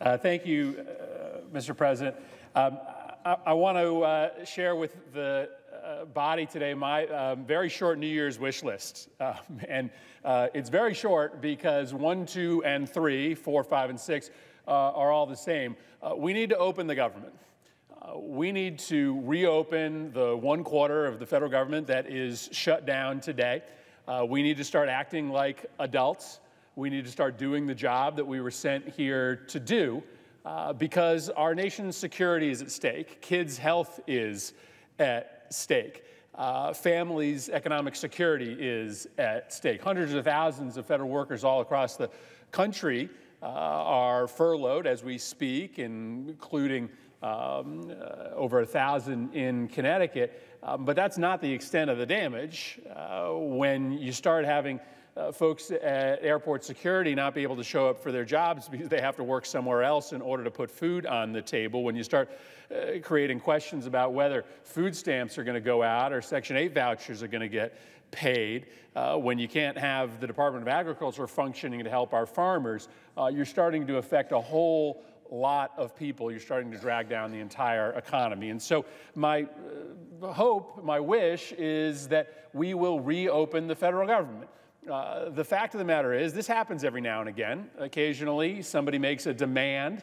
Thank you, Mr. President. I want to share with the body today my very short New Year's wish list. It's very short because 1, 2, and 3, 4, 5, and 6 are all the same. We need to open the government. We need to reopen the 1/4 of the federal government that is shut down today. We need to start acting like adults. We need to start doing the job that we were sent here to do because our nation's security is at stake. Kids' health is at stake. Families' economic security is at stake. Hundreds of thousands of federal workers all across the country are furloughed as we speak, including over 1,000 in Connecticut. But that's not the extent of the damage. When you start having folks at airport security not be able to show up for their jobs because they have to work somewhere else in order to put food on the table, when you start creating questions about whether food stamps are going to go out or Section 8 vouchers are going to get paid, when you can't have the Department of Agriculture functioning to help our farmers, you're starting to affect a whole lot of people. You're starting to drag down the entire economy. And so my hope, my wish is that we will reopen the federal government. The fact of the matter is, this happens every now and again. Occasionally, somebody makes a demand,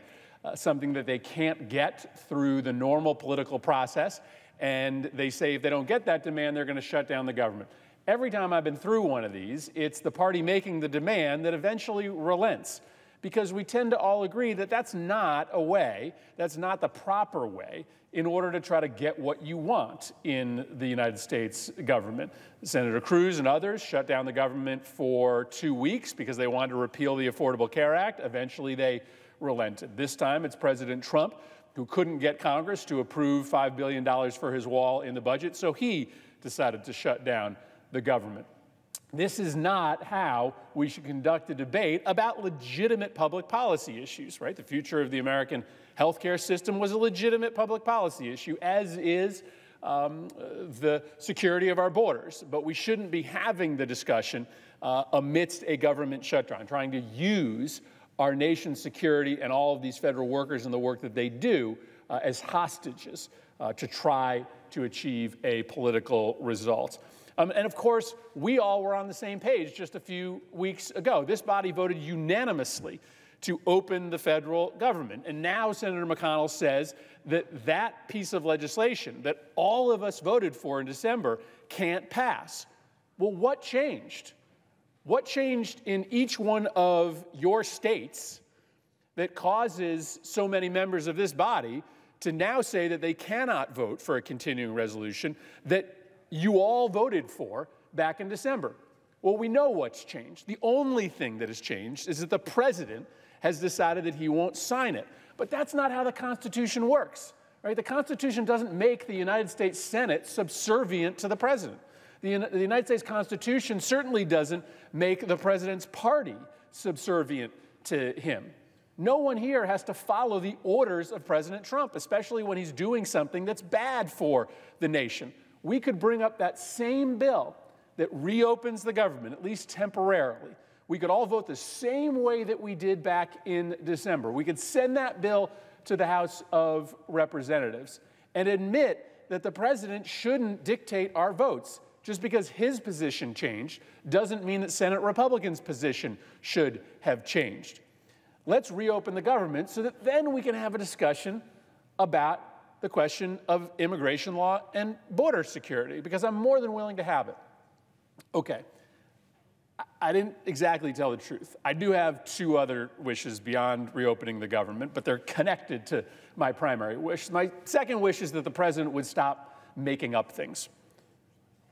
something that they can't get through the normal political process, and they say if they don't get that demand, they're going to shut down the government. Every time I've been through one of these, it's the party making the demand that eventually relents, because we tend to all agree that that's not a way, that's not the proper way in order to try to get what you want in the United States government. Senator Cruz and others shut down the government for 2 weeks because they wanted to repeal the Affordable Care Act. Eventually, they relented. This time, it's President Trump who couldn't get Congress to approve $5 billion for his wall in the budget, so he decided to shut down the government. This is not how we should conduct a debate about legitimate public policy issues, right? The future of the American healthcare system was a legitimate public policy issue, as is the security of our borders. But we shouldn't be having the discussion amidst a government shutdown, trying to use our nation's security and all of these federal workers and the work that they do as hostages to try to achieve a political result. And of course, we all were on the same page just a few weeks ago. This body voted unanimously to open the federal government. And now Senator McConnell says that that piece of legislation that all of us voted for in December can't pass. Well, what changed? What changed in each one of your states that causes so many members of this body to now say that they cannot vote for a continuing resolution that you all voted for back in December? Well, we know what's changed. The only thing that has changed is that the president has decided that he won't sign it. But that's not how the Constitution works, right? The Constitution doesn't make the United States Senate subservient to the president. The United States Constitution certainly doesn't make the president's party subservient to him. No one here has to follow the orders of President Trump, especially when he's doing something that's bad for the nation. We could bring up that same bill that reopens the government, at least temporarily. We could all vote the same way that we did back in December. We could send that bill to the House of Representatives and admit that the president shouldn't dictate our votes. Just because his position changed doesn't mean that Senate Republicans' position should have changed. Let's reopen the government so that then we can have a discussion about the question of immigration law and border security, because I'm more than willing to have it. Okay, I didn't exactly tell the truth. I do have 2 other wishes beyond reopening the government, but they're connected to my primary wish. My second wish is that the president would stop making up things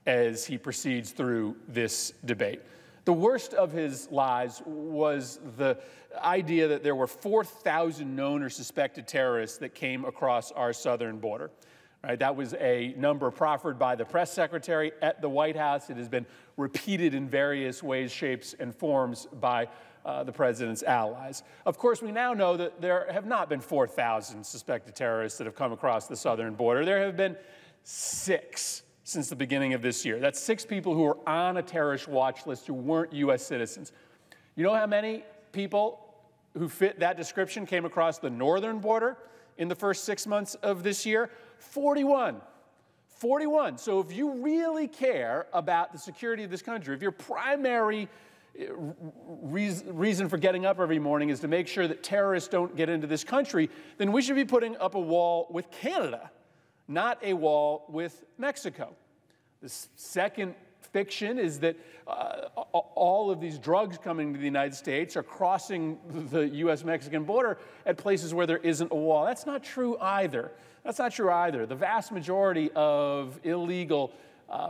as he proceeds through this debate. The worst of his lies was the idea that there were 4,000 known or suspected terrorists that came across our southern border. Right? That was a number proffered by the press secretary at the White House. It has been repeated in various ways, shapes, and forms by the president's allies. Of course, we now know that there have not been 4,000 suspected terrorists that have come across the southern border. There have been 6 since the beginning of this year. That's 6 people who were on a terrorist watch list who weren't U.S. citizens. You know how many people who fit that description came across the northern border in the first 6 months of this year? 41. 41. So if you really care about the security of this country, if your primary reason for getting up every morning is to make sure that terrorists don't get into this country, then we should be putting up a wall with Canada, not a wall with Mexico. The second fiction is that all of these drugs coming to the United States are crossing the U.S.-Mexican border at places where there isn't a wall. That's not true either. That's not true either. The vast majority of illegal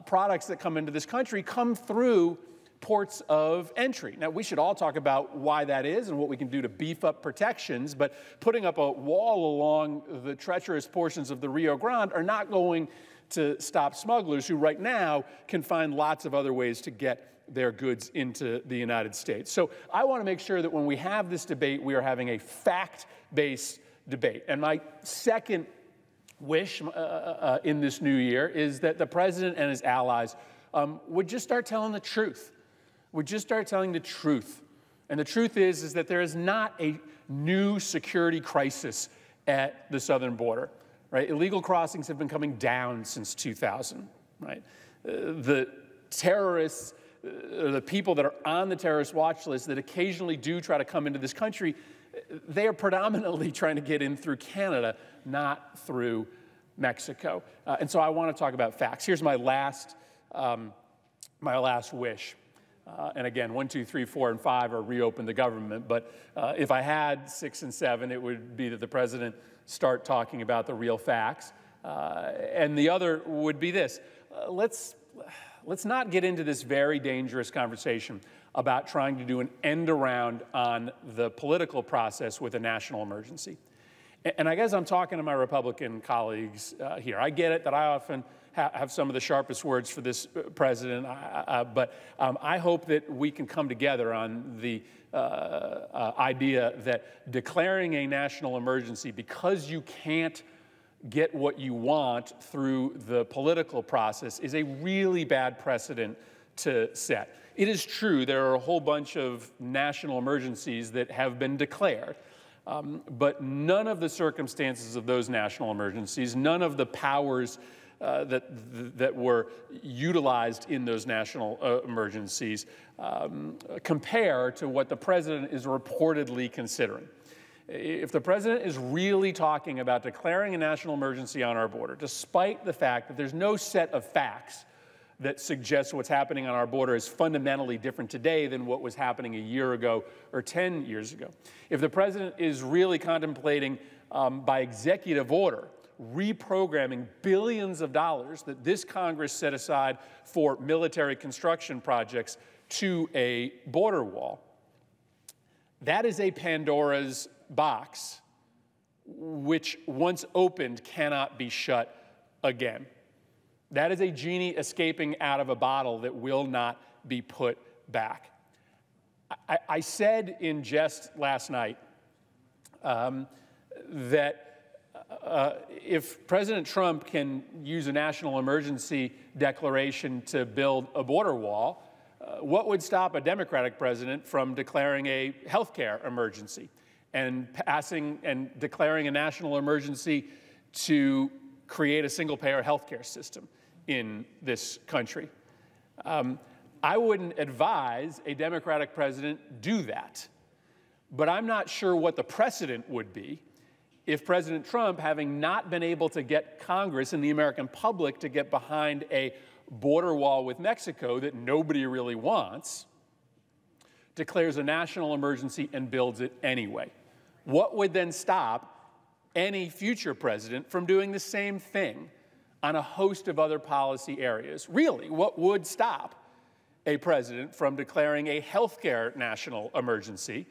products that come into this country come through ports of entry. Now, we should all talk about why that is and what we can do to beef up protections, but putting up a wall along the treacherous portions of the Rio Grande are not going to stop smugglers who right now can find lots of other ways to get their goods into the United States. So I want to make sure that when we have this debate, we are having a fact-based debate. And my second wish in this new year is that the president and his allies would just start telling the truth. Would just start telling the truth. And the truth is that there is not a new security crisis at the southern border. Right? Illegal crossings have been coming down since 2000, right? The terrorists, the people that are on the terrorist watch list that occasionally do try to come into this country, they are predominantly trying to get in through Canada, not through Mexico. And so I want to talk about facts. Here's my last wish. And again, 1, 2, 3, 4, and 5 are reopen the government. But if I had 6 and 7, it would be that the president start talking about the real facts. And the other would be this. Let's not get into this very dangerous conversation about trying to do an end around on the political process with a national emergency. And I guess I'm talking to my Republican colleagues here. I get it that I often have some of the sharpest words for this president, but I hope that we can come together on the idea that declaring a national emergency because you can't get what you want through the political process is a really bad precedent to set. It is true there are a whole bunch of national emergencies that have been declared, but none of the circumstances of those national emergencies, none of the powers that were utilized in those national emergencies compare to what the president is reportedly considering. If the president is really talking about declaring a national emergency on our border, despite the fact that there's no set of facts that suggests what's happening on our border is fundamentally different today than what was happening a year ago or 10 years ago, if the president is really contemplating by executive order reprogramming billions of dollars that this Congress set aside for military construction projects to a border wall, that is a Pandora's box, which once opened cannot be shut again. That is a genie escaping out of a bottle that will not be put back. I said in jest last night that if President Trump can use a national emergency declaration to build a border wall, what would stop a Democratic president from declaring a health care emergency and passing and declaring a national emergency to create a single-payer health care system in this country? I wouldn't advise a Democratic president do that, but I'm not sure what the precedent would be if President Trump, having not been able to get Congress and the American public to get behind a border wall with Mexico that nobody really wants, declares a national emergency and builds it anyway. What would then stop any future president from doing the same thing on a host of other policy areas? Really, what would stop a president from declaring a healthcare national emergency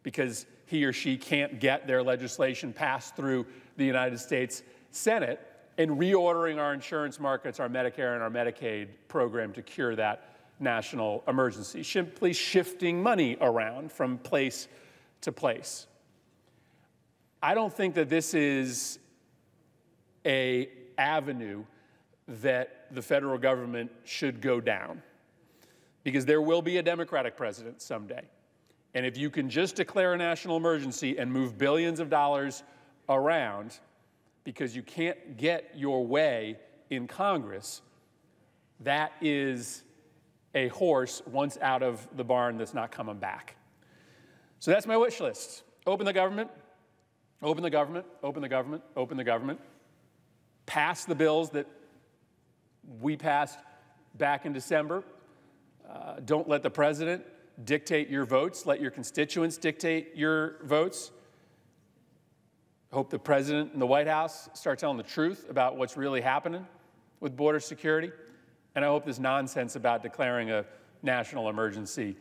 because he or she can't get their legislation passed through the United States Senate, and reordering our insurance markets, our Medicare and our Medicaid program to cure that national emergency, simply shifting money around from place to place? I don't think that this is an avenue that the federal government should go down, because there will be a Democratic president someday. And if you can just declare a national emergency and move billions of dollars around because you can't get your way in Congress, that is a horse once out of the barn that's not coming back. So that's my wish list. Open the government, open the government, open the government, open the government. Pass the bills that we passed back in December. Don't let the president dictate your votes. Let your constituents dictate your votes. Hope the president and the White House start telling the truth about what's really happening with border security. And I hope this nonsense about declaring a national emergency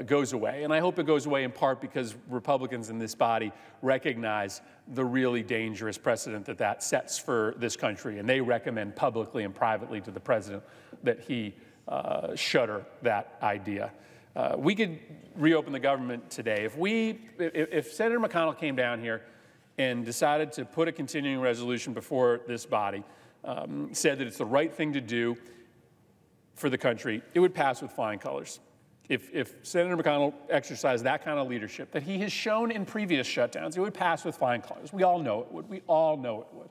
goes away. And I hope it goes away in part because Republicans in this body recognize the really dangerous precedent that that sets for this country. And they recommend publicly and privately to the president that he shudder that idea. We could reopen the government today. If Senator McConnell came down here and decided to put a continuing resolution before this body, said that it's the right thing to do for the country, it would pass with flying colors. If Senator McConnell exercised that kind of leadership that he has shown in previous shutdowns, it would pass with flying colors. We all know it would. We all know it would.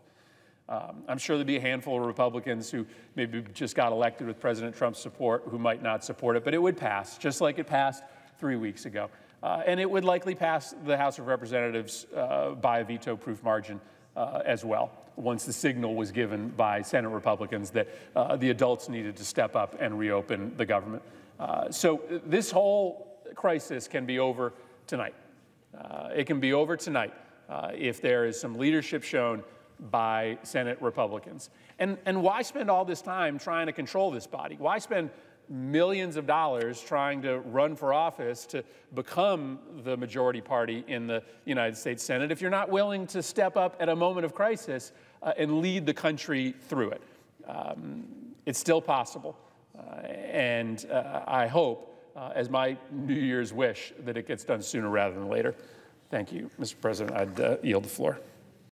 I'm sure there'd be a handful of Republicans who maybe just got elected with President Trump's support who might not support it, but it would pass, just like it passed 3 weeks ago. And it would likely pass the House of Representatives by a veto-proof margin as well, once the signal was given by Senate Republicans that the adults needed to step up and reopen the government. So this whole crisis can be over tonight. It can be over tonight if there is some leadership shown by Senate Republicans. And why spend all this time trying to control this body? Why spend millions of dollars trying to run for office to become the majority party in the United States Senate if you're not willing to step up at a moment of crisis and lead the country through it? It's still possible. And I hope, as my New Year's wish, that it gets done sooner rather than later. Thank you, Mr. President. I'd yield the floor.